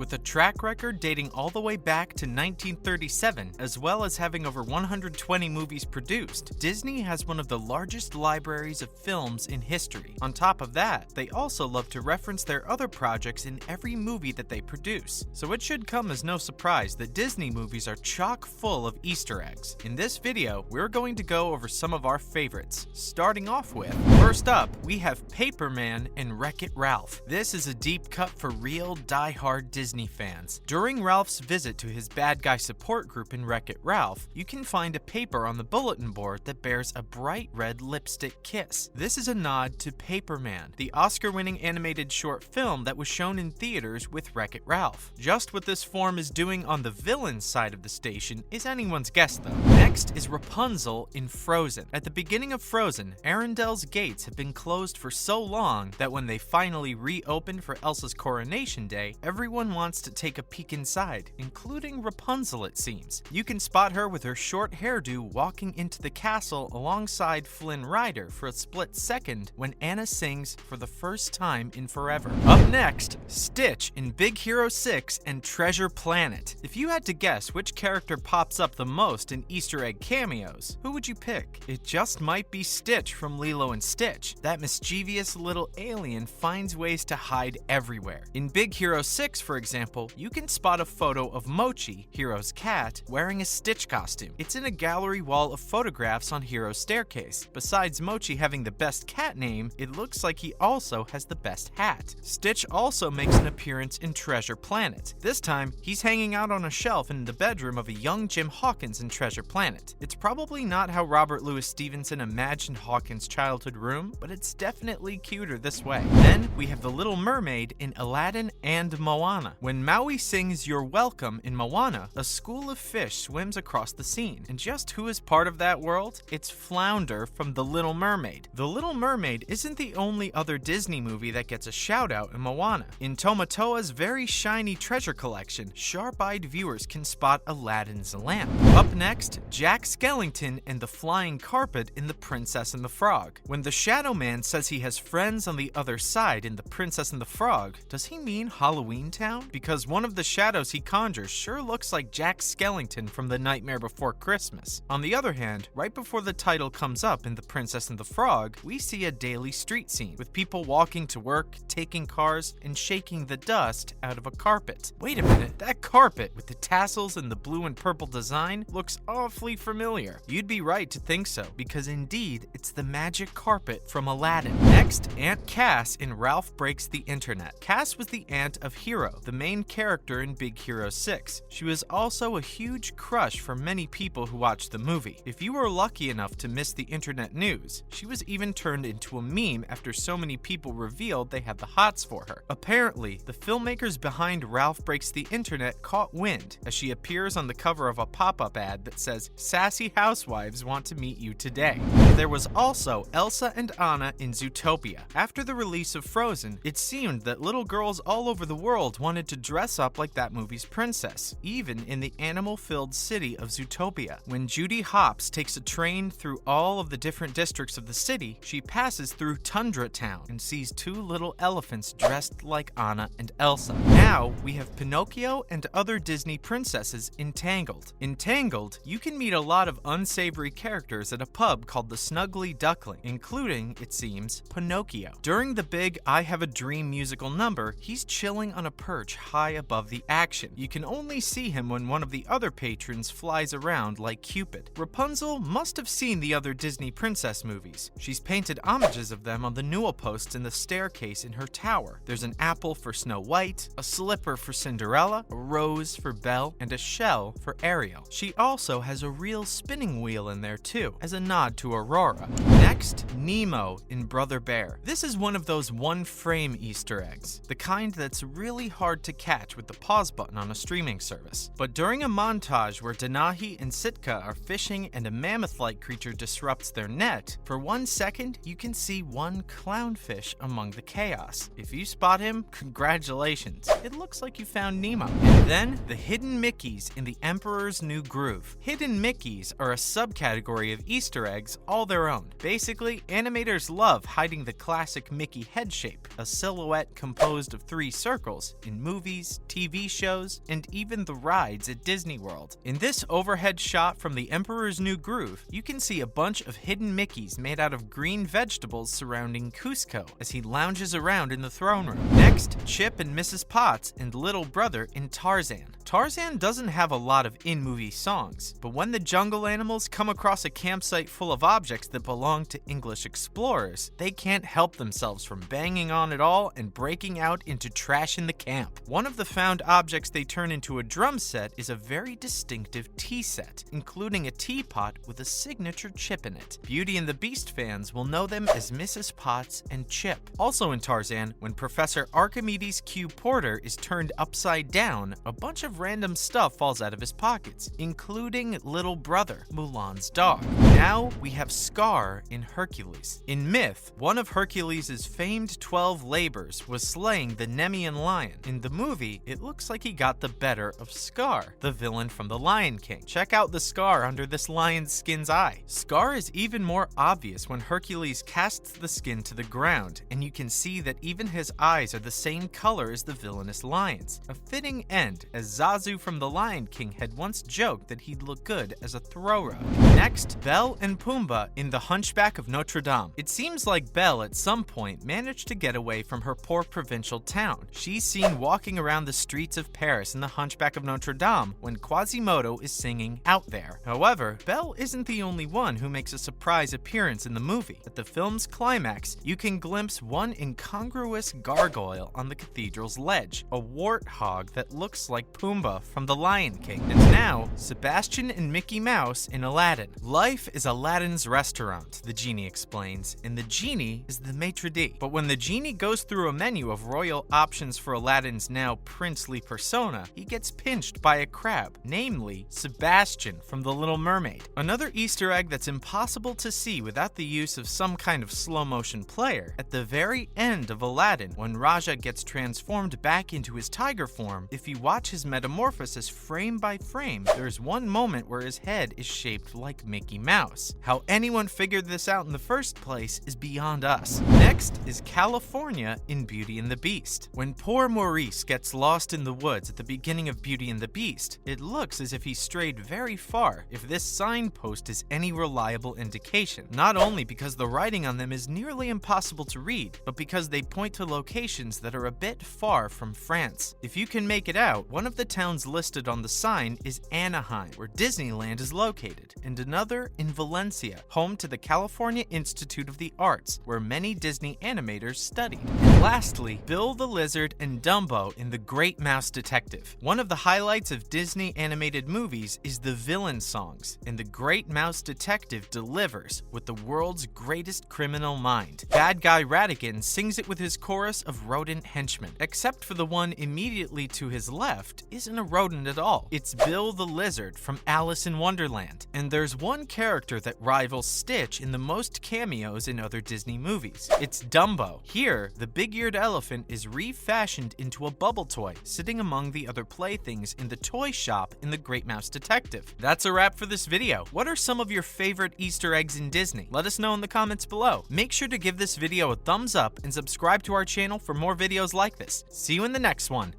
With a track record dating all the way back to 1937, as well as having over 120 movies produced, Disney has one of the largest libraries of films in history. On top of that, they also love to reference their other projects in every movie that they produce. So it should come as no surprise that Disney movies are chock full of Easter eggs. In this video, we're going to go over some of our favorites, starting off with, first up, we have Paperman and Wreck-It Ralph. This is a deep cut for real die-hard Disney fans. During Ralph's visit to his bad guy support group in Wreck-It Ralph, you can find a paper on the bulletin board that bears a bright red lipstick kiss. This is a nod to Paperman, the Oscar-winning animated short film that was shown in theaters with Wreck-It Ralph. Just what this form is doing on the villain's side of the station is anyone's guess though. Next is Rapunzel in Frozen. At the beginning of Frozen, Arendelle's gates have been closed for so long that when they finally reopened for Elsa's coronation day, everyone wants to take a peek inside, including Rapunzel it seems. You can spot her with her short hairdo walking into the castle alongside Flynn Rider for a split second when Anna sings for the first time in forever. Up next, Stitch in Big Hero 6 and Treasure Planet. If you had to guess which character pops up the most in Easter egg cameos, who would you pick? It just might be Stitch from Lilo and Stitch. That mischievous little alien finds ways to hide everywhere. In Big Hero 6, for example, you can spot a photo of Mochi, Hiro's cat, wearing a Stitch costume. It's in a gallery wall of photographs on Hiro's staircase. Besides Mochi having the best cat name, it looks like he also has the best hat. Stitch also makes an appearance in Treasure Planet. This time, he's hanging out on a shelf in the bedroom of a young Jim Hawkins in Treasure Planet. It's probably not how Robert Louis Stevenson imagined Hawkins' childhood room, but it's definitely cuter this way. Then, we have the Little Mermaid in Aladdin and Moana. When Maui sings You're Welcome in Moana, a school of fish swims across the scene. And just who is part of that world? It's Flounder from The Little Mermaid. The Little Mermaid isn't the only other Disney movie that gets a shout out in Moana. In Tomatoa's very shiny treasure collection, sharp-eyed viewers can spot Aladdin's lamp. Up next, Jack Skellington and the flying carpet in The Princess and the Frog. When the Shadow Man says he has friends on the other side in The Princess and the Frog, does he mean Halloween Town? Because one of the shadows he conjures sure looks like Jack Skellington from The Nightmare Before Christmas. On the other hand, right before the title comes up in The Princess and the Frog, we see a daily street scene with people walking to work, taking cars, and shaking the dust out of a carpet. Wait a minute, that carpet with the tassels and the blue and purple design looks awfully familiar. You'd be right to think so, because indeed, it's the magic carpet from Aladdin. Next, Aunt Cass in Ralph Breaks the Internet. Cass was the aunt of Hiro, the main character in Big Hero 6. She was also a huge crush for many people who watched the movie. If you were lucky enough to miss the internet news, she was even turned into a meme after so many people revealed they had the hots for her. Apparently, the filmmakers behind Ralph Breaks the Internet caught wind as she appears on the cover of a pop-up ad that says, "Sassy housewives want to meet you today." There was also Elsa and Anna in Zootopia. After the release of Frozen, it seemed that little girls all over the world wanted to dress up like that movie's princess, even in the animal-filled city of Zootopia. When Judy Hopps takes a train through all of the different districts of the city, she passes through Tundra Town and sees two little elephants dressed like Anna and Elsa. Now, we have Pinocchio and other Disney princesses in Tangled. In Tangled, you can meet a lot of unsavory characters at a pub called the Snuggly Duckling, including, it seems, Pinocchio. During the big I Have a Dream musical number, he's chilling on a perch high above the action. You can only see him when one of the other patrons flies around like Cupid. Rapunzel must have seen the other Disney princess movies. She's painted homages of them on the newel posts in the staircase in her tower. There's an apple for Snow White, a slipper for Cinderella, a rose for Belle, and a shell for Ariel. She also has a real spinning wheel in there too, as a nod to Aurora. Next, Nemo in Brother Bear. This is one of those one-frame Easter eggs, the kind that's really hard to catch with the pause button on a streaming service. But during a montage where Denahi and Sitka are fishing and a mammoth-like creature disrupts their net, for 1 second you can see one clownfish among the chaos. If you spot him, congratulations. It looks like you found Nemo. And then, the hidden Mickeys in The Emperor's New Groove. Hidden Mickeys are a subcategory of Easter eggs all their own. Basically, animators love hiding the classic Mickey head shape, a silhouette composed of 3 circles, in movies. movies, TV shows, and even the rides at Disney World. In this overhead shot from the Emperor's New Groove, you can see a bunch of hidden Mickeys made out of green vegetables surrounding Cusco as he lounges around in the throne room. Next, Chip and Mrs. Potts and little brother in Tarzan. Tarzan doesn't have a lot of in-movie songs, but when the jungle animals come across a campsite full of objects that belong to English explorers, they can't help themselves from banging on it all and breaking out into trash in the camp. One of the found objects they turn into a drum set is a very distinctive tea set, including a teapot with a signature chip in it. Beauty and the Beast fans will know them as Mrs. Potts and Chip. Also in Tarzan, when Professor Archimedes Q. Porter is turned upside down, a bunch of random stuff falls out of his pockets, including little brother, Mulan's dog. Now we have Scar in Hercules. In myth, one of Hercules' famed 12 labors was slaying the Nemean lion. In the movie, it looks like he got the better of Scar, the villain from The Lion King. Check out the scar under this lion's skin's eye. Scar is even more obvious when Hercules casts the skin to the ground, and you can see that even his eyes are the same color as the villainous lion's. A fitting end, as Zazu from The Lion King had once joked that he'd look good as a throw rug. Next, Belle and Pumbaa in The Hunchback of Notre Dame. It seems like Belle at some point managed to get away from her poor provincial town. She's seen walking around the streets of Paris in The Hunchback of Notre Dame when Quasimodo is singing Out There. However, Belle isn't the only one who makes a surprise appearance in the movie. At the film's climax, you can glimpse one incongruous gargoyle on the cathedral's ledge, a warthog that looks like Pumbaa from The Lion King. And now, Sebastian and Mickey Mouse in Aladdin. Life is Aladdin's restaurant, the genie explains, and the genie is the maitre d'. But when the genie goes through a menu of royal options for Aladdin's now princely persona, he gets pinched by a crab, namely Sebastian from The Little Mermaid. Another Easter egg that's impossible to see without the use of some kind of slow-motion player. At the very end of Aladdin, when Raja gets transformed back into his tiger form, if you watch his metamorphosis frame by frame, there's one moment where his head is shaped like Mickey Mouse. How anyone figured this out in the first place is beyond us. Next is California in Beauty and the Beast. When poor Maurice gets lost in the woods at the beginning of Beauty and the Beast, it looks as if he strayed very far if this signpost is any reliable indication. Not only because the writing on them is nearly impossible to read, but because they point to locations that are a bit far from France. If you can make it out, one of the towns listed on the sign is Anaheim, where Disneyland is located, and another in Valencia, home to the California Institute of the Arts, where many Disney animators studied. And lastly, Bill the Lizard and Dumbo in The Great Mouse Detective. One of the highlights of Disney animated movies is the villain songs, and The Great Mouse Detective delivers with the world's greatest criminal mind. Bad Guy Ratigan sings it with his chorus of rodent henchmen, except for the one immediately to his left isn't a rodent at all. It's Bill the Lizard from Alice in Wonderland. And there's one character that rivals Stitch in the most cameos in other Disney movies. It's Dumbo. Here, the big-eared elephant is refashioned into a bubble toy, sitting among the other playthings in the toy shop in The Great Mouse Detective. That's a wrap for this video. What are some of your favorite Easter eggs in Disney? Let us know in the comments below. Make sure to give this video a thumbs up and subscribe to our channel for more videos like this. See you in the next one.